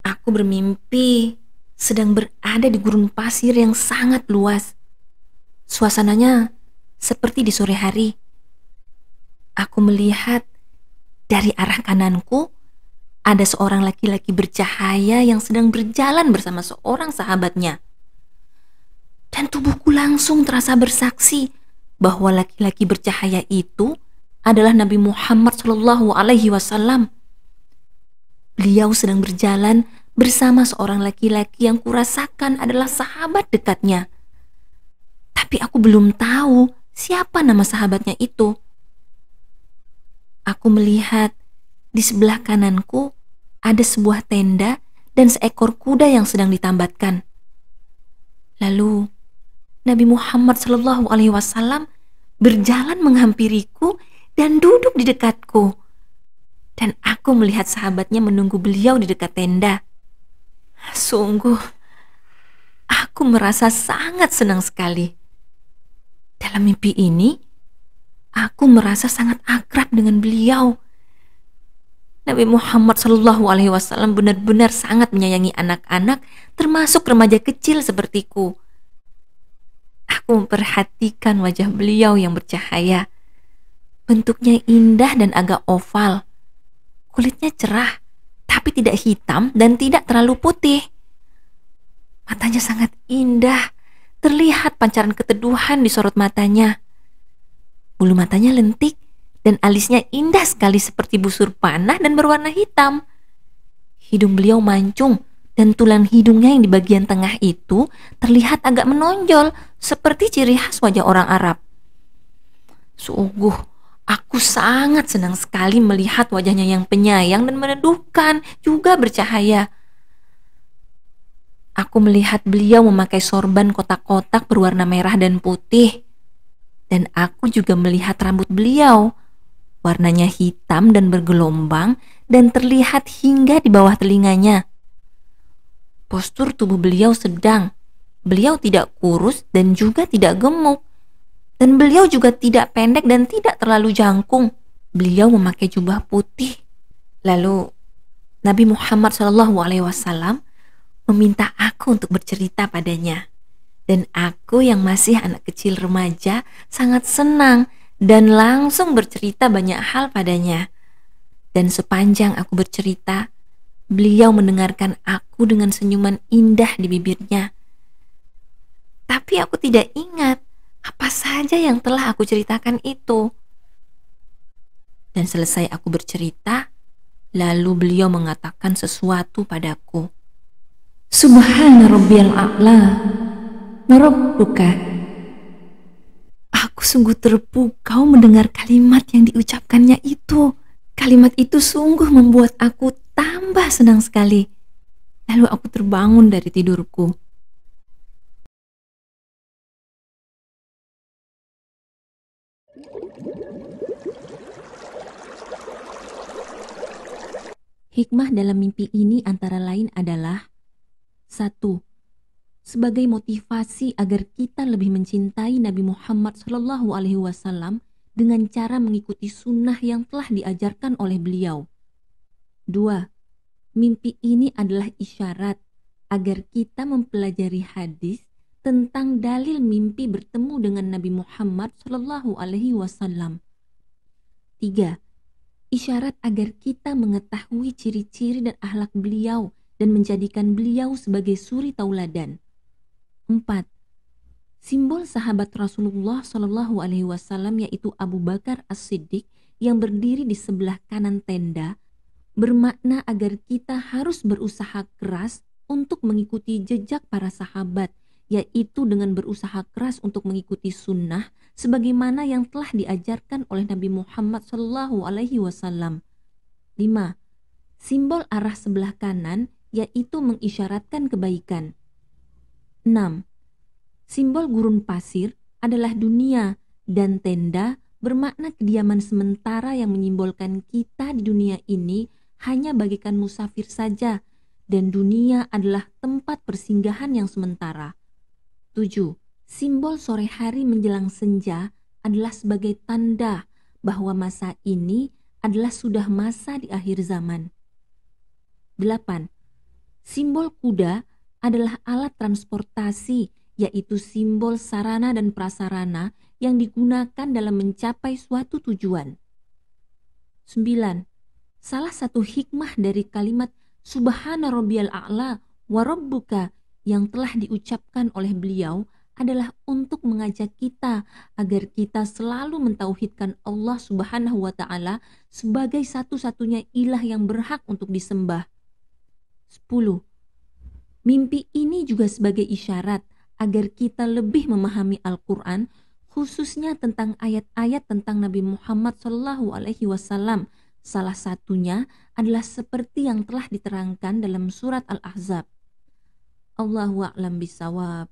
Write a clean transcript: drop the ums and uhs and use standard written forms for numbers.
Aku bermimpi sedang berada di gurun pasir yang sangat luas. Suasananya seperti di sore hari. Aku melihat dari arah kananku ada seorang laki-laki bercahaya yang sedang berjalan bersama seorang sahabatnya. Dan tubuhku langsung terasa bersaksi bahwa laki-laki bercahaya itu adalah Nabi Muhammad Shallallahu Alaihi Wasallam. Beliau sedang berjalan bersama seorang laki-laki yang kurasakan adalah sahabat dekatnya. Tapi aku belum tahu siapa nama sahabatnya itu. Aku melihat di sebelah kananku ada sebuah tenda dan seekor kuda yang sedang ditambatkan. Lalu Nabi Muhammad Shallallahu Alaihi Wasallam berjalan menghampiriku dan duduk di dekatku. Dan aku melihat sahabatnya menunggu beliau di dekat tenda. Sungguh, aku merasa sangat senang sekali. Dalam mimpi ini, aku merasa sangat akrab dengan beliau. Nabi Muhammad Shallallahu Alaihi Wasallam benar-benar sangat menyayangi anak-anak, termasuk remaja kecil sepertiku. Aku memperhatikan wajah beliau yang bercahaya. Bentuknya indah dan agak oval. Kulitnya cerah, tapi tidak hitam dan tidak terlalu putih. Matanya sangat indah, terlihat pancaran keteduhan di sorot matanya. Bulu matanya lentik dan alisnya indah sekali seperti busur panah dan berwarna hitam. Hidung beliau mancung dan tulang hidungnya yang di bagian tengah itu terlihat agak menonjol seperti ciri khas wajah orang Arab. Sungguh, aku sangat senang sekali melihat wajahnya yang penyayang dan meneduhkan, juga bercahaya. Aku melihat beliau memakai sorban kotak-kotak berwarna merah dan putih. Dan aku juga melihat rambut beliau. Warnanya hitam dan bergelombang dan terlihat hingga di bawah telinganya. Postur tubuh beliau sedang. Beliau tidak kurus dan juga tidak gemuk. Dan beliau juga tidak pendek dan tidak terlalu jangkung. Beliau memakai jubah putih. Lalu Nabi Muhammad SAW meminta aku untuk bercerita padanya. Dan aku yang masih anak kecil remaja sangat senang dan langsung bercerita banyak hal padanya. Dan sepanjang aku bercerita, beliau mendengarkan aku dengan senyuman indah di bibirnya. Tapi aku tidak ingat apa saja yang telah aku ceritakan itu. Dan selesai aku bercerita, lalu beliau mengatakan sesuatu padaku. Subhana rabbiyal a'la wa rabbuka. Aku sungguh terpukau mendengar kalimat yang diucapkannya itu. Kalimat itu sungguh membuat aku tambah senang sekali. Lalu aku terbangun dari tidurku. Hikmah dalam mimpi ini antara lain adalah 1. Sebagai motivasi agar kita lebih mencintai Nabi Muhammad SAW dengan cara mengikuti sunnah yang telah diajarkan oleh beliau. 2. Mimpi ini adalah isyarat agar kita mempelajari hadis tentang dalil mimpi bertemu dengan Nabi Muhammad SAW. 3. Isyarat agar kita mengetahui ciri-ciri dan akhlak beliau dan menjadikan beliau sebagai suri tauladan. 4. Simbol sahabat Rasulullah SAW yaitu Abu Bakar As-Siddiq yang berdiri di sebelah kanan tenda bermakna agar kita harus berusaha keras untuk mengikuti jejak para sahabat, yaitu dengan berusaha keras untuk mengikuti sunnah sebagaimana yang telah diajarkan oleh Nabi Muhammad SAW. 5. Simbol arah sebelah kanan yaitu mengisyaratkan kebaikan. 6. Simbol gurun pasir adalah dunia dan tenda bermakna kediaman sementara yang menyimbolkan kita di dunia ini hanya bagaikan musafir saja dan dunia adalah tempat persinggahan yang sementara. 7. Simbol sore hari menjelang senja adalah sebagai tanda bahwa masa ini adalah sudah masa di akhir zaman. 8. Simbol kuda adalah alat transportasi, yaitu simbol sarana dan prasarana yang digunakan dalam mencapai suatu tujuan. 9. Salah satu hikmah dari kalimat Subhana rabbiyal a'la wa rabbuka yang telah diucapkan oleh beliau adalah untuk mengajak kita agar kita selalu mentauhidkan Allah Subhanahu wa taala sebagai satu-satunya ilah yang berhak untuk disembah. 10. Mimpi ini juga sebagai isyarat agar kita lebih memahami Al-Quran, khususnya tentang ayat-ayat tentang Nabi Muhammad SAW. Salah satunya adalah seperti yang telah diterangkan dalam surat Al-Ahzab. Allahu a'lam bishawab.